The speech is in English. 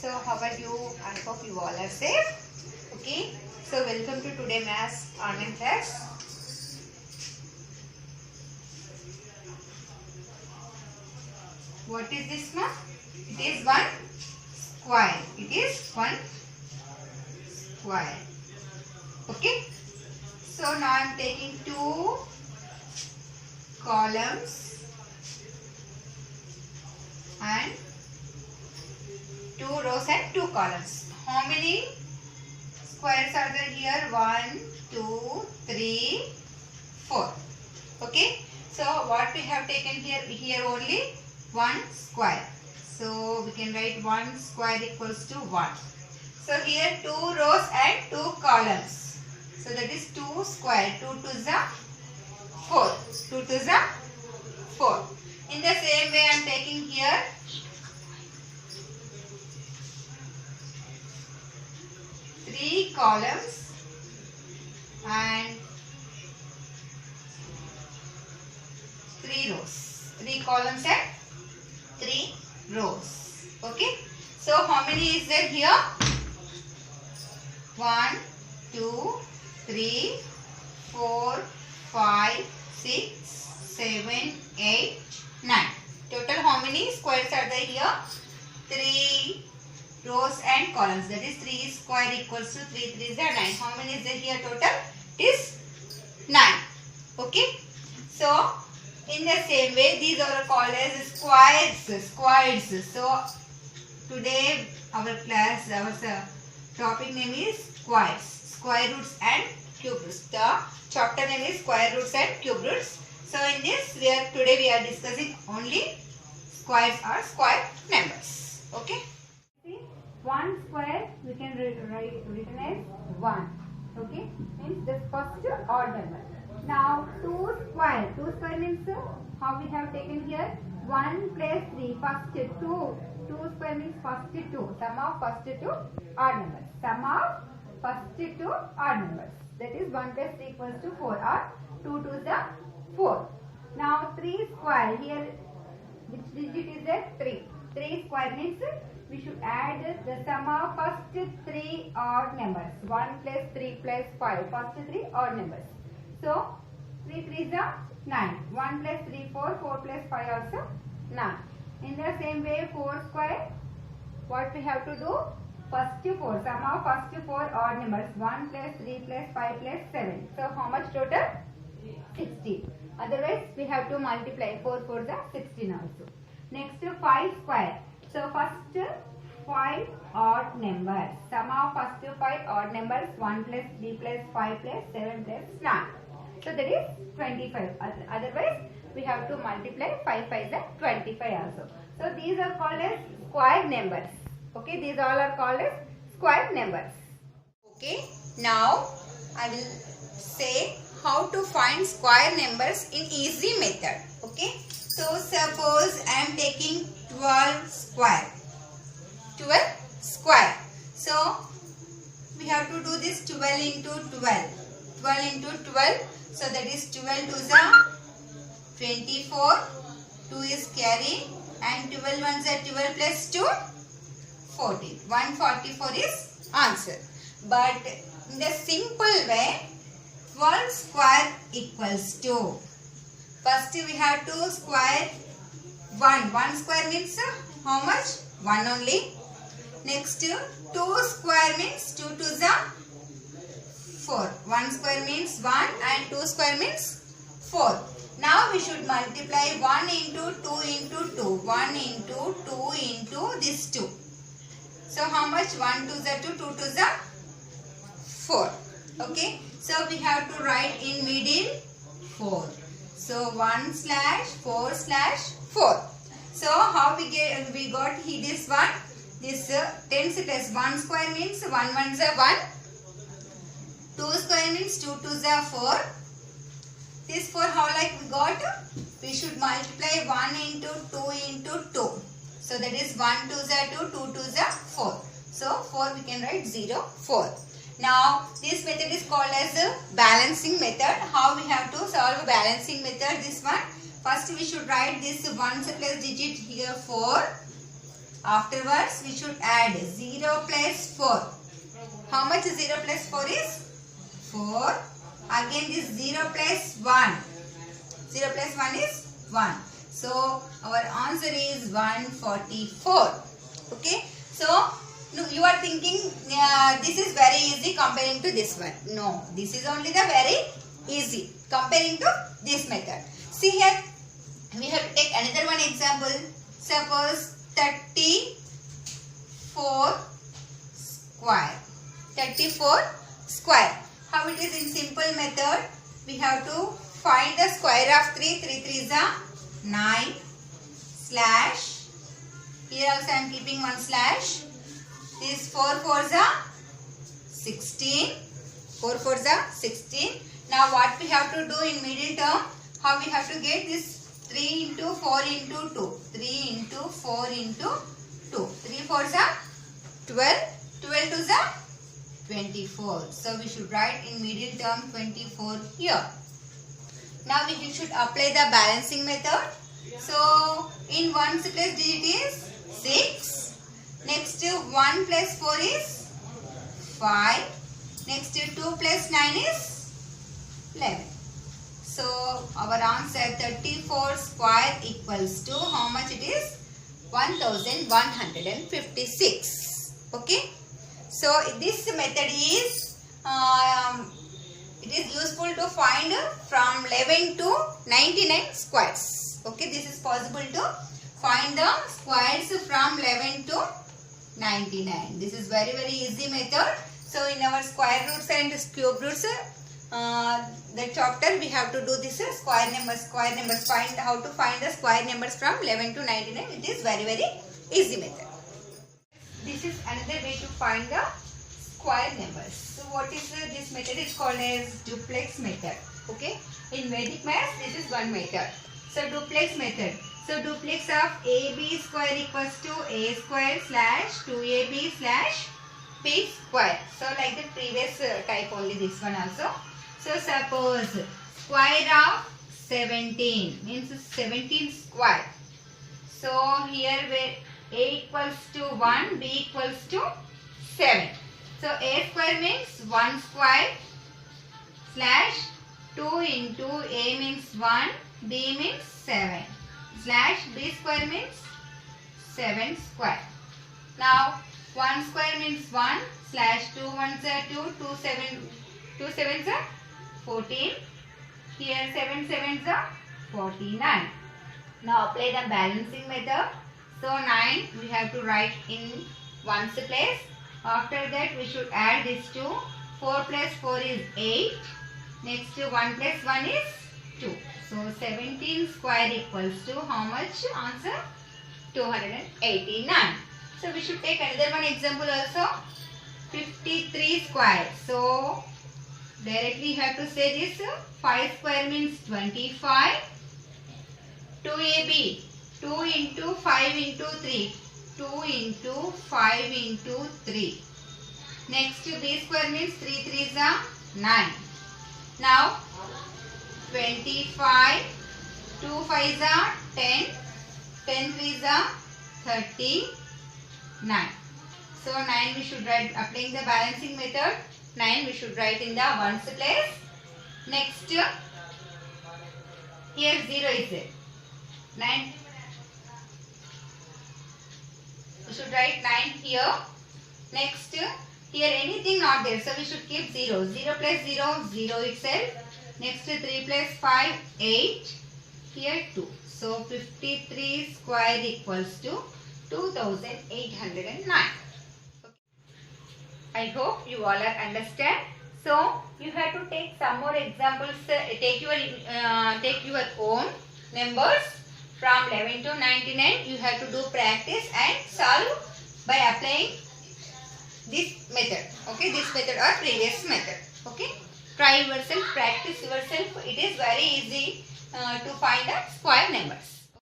So how are you? I hope you all are safe. Okay. So welcome to today maths online class. What is this one? It is one square. It is one square. Okay. So now I am taking two columns and two rows and two columns. How many squares are there here? 1, 2, 3, 4. Okay. So what we have taken here only one square. So we can write 1 square equals to 1. So here 2 rows and 2 columns. So that is 2 square. 2 to the 4. 2 to the 4. In the same way I am taking here 3 columns and 3 rows. 3 columns and 3 rows. Okay. So how many is there here? 1, 2, 3, 4, 5, 6, 7, 8, 9. Total how many squares are there here? 3 rows and columns. That is 3 square equals to 3 3 is 9. How many is there here total? It is 9. Okay. So in the same way these are called as squares. So today our class, our topic name is squares. Square roots and cube roots. The chapter name is square roots and cube roots. So in this today we are discussing only squares or square numbers. Okay. See, 1 square we can write written as 1. Okay. Means the first odd number. Now 2 square. 2 square means how we have taken here 1 plus 3. First 2. 2 square means first 2. Sum of first 2 odd numbers. Sum of first 2 odd numbers. That is 1 plus 3 equals to 4 or 2 to the 4. Now 3 square. Here which digit is that? 3. 3 square means we should add the sum of first 3 odd numbers. 1 plus 3 plus 5. First 3 odd numbers. So 3 3 is 9. 1 plus 3 4. 4 plus 5 also 9. In the same way 4 square. What we have to do? First 4. Sum of first 4 odd numbers. 1 plus 3 plus 5 plus 7. So how much total? 60. Otherwise we have to multiply 4 4 the 16 also. Next 5 square. So first 5 odd numbers. Sum of first 5 odd numbers. 1 plus 3 plus 5 plus 7 plus 9. So that is 25. Otherwise we have to multiply 5 5 the 25 also. So these are called as square numbers. Okay, these all are called as square numbers. Okay, now I will say how to find square numbers in easy method. Okay, so suppose I am taking 12 square. 12 square. So we have to do this 12 into 12. 12 into 12. So that is 12 to the 24. 2 is carry and 12 ones are 12 plus 2. 14. 144 is answer. But in the simple way, 12 square equals to. First we have to square 1. 1 square means how much? 1 only. Next 2 square means 2 to the 4. 1 square means 1 and 2 square means 4. Now we should multiply 1 into 2 into 2. 1 into 2 into this 2. So how much? 1 to the 2, 2 to the 4. Okay. So we have to write in middle 4. So 1 slash 4 slash 4. So how we got this one? This tens plus 1 square means 1 1 is 1. 2 square means 2 to the 4. This 4 how like we got? We should multiply 1 into 2 into 2. So that is 1 to the 2, 2 to the 4. So 4 we can write 0, 4. Now this method is called as a balancing method. How we have to solve a balancing method? This one. First we should write this 1's place digit here 4. Afterwards, we should add 0 plus 4. How much 0 plus 4 is? 4. Again this 0 plus 1. 0 plus 1 is 1. So, our answer is 144. Okay. So, you are thinking this is very easy comparing to this one. No, this is only the very easy comparing to this method. See here, we have to take another one example. Suppose 34 square. 34 square. How it is in simple method? We have to find the square of 3. 3 3s are 9 slash. Here also I am keeping one slash. This 4 4s are 16. 4 4s are 16. Now what we have to do in middle term? How we have to get this 3 into 4 into 2. 3 into 4 into 2. 3 4s are 12. 12 2s are 24. So we should write in middle term 24 here. Now we should apply the balancing method. So in 1's place digit is 6. Next 1 plus 4 is 5. Next 2 plus 9 is 11. So our answer 34 square equals to how much it is? 1156. Okay. So this method is it is useful to find from 11 to 99 squares. Okay, this is possible to find the squares from 11 to 99. This is very easy method. So in our square roots and cube roots the chapter we have to do this square numbers. Find how to find the square numbers from 11 to 99. It is very easy method. This is another way to find the square numbers. So what is this method is called as duplex method. Okay. In Vedic maths this is one method. So duplex method. So duplex of AB square equals to A square slash 2AB slash B square. So like the previous type only this one also. So suppose square of 17 means 17 square. So here where A equals to 1, B equals to 7. So A square means 1 square slash 2 into A means 1, B means 7 slash B square means 7 square. Now 1 square means 1 slash 2 ones are 2, 2 sevens are 14. Here 7 sevens are 49. Now apply the balancing method. So 9 we have to write in 1's place. After that we should add this 2. 4 plus 4 is 8. Next 1 plus 1 is 2. So 17 square equals to how much? Answer 289. So we should take another one example also. 53 square. So directly you have to say this. 5 square means 25. 2AB. 2 into 5 into 3. 2 into 5 into 3. Next B square means 3 3s are 9. Now 25. 2 5s are 10. 10 3s are 39. So 9 we should write applying the balancing method. 9 we should write in the 1's place. Next here 0 is there. 9 we should write 9 here. Next here anything not there, so we should keep 0. 0 plus 0 0 itself. Next 3 plus 5 8. Here 2. So 53 square equals to 2809. I hope you all are understand. So you have to take some more examples. Take your own numbers from 11 to 99. You have to do practice and solve by applying this method. Okay, this method or previous method. Okay, try yourself, practice yourself. It is very easy to find the square numbers.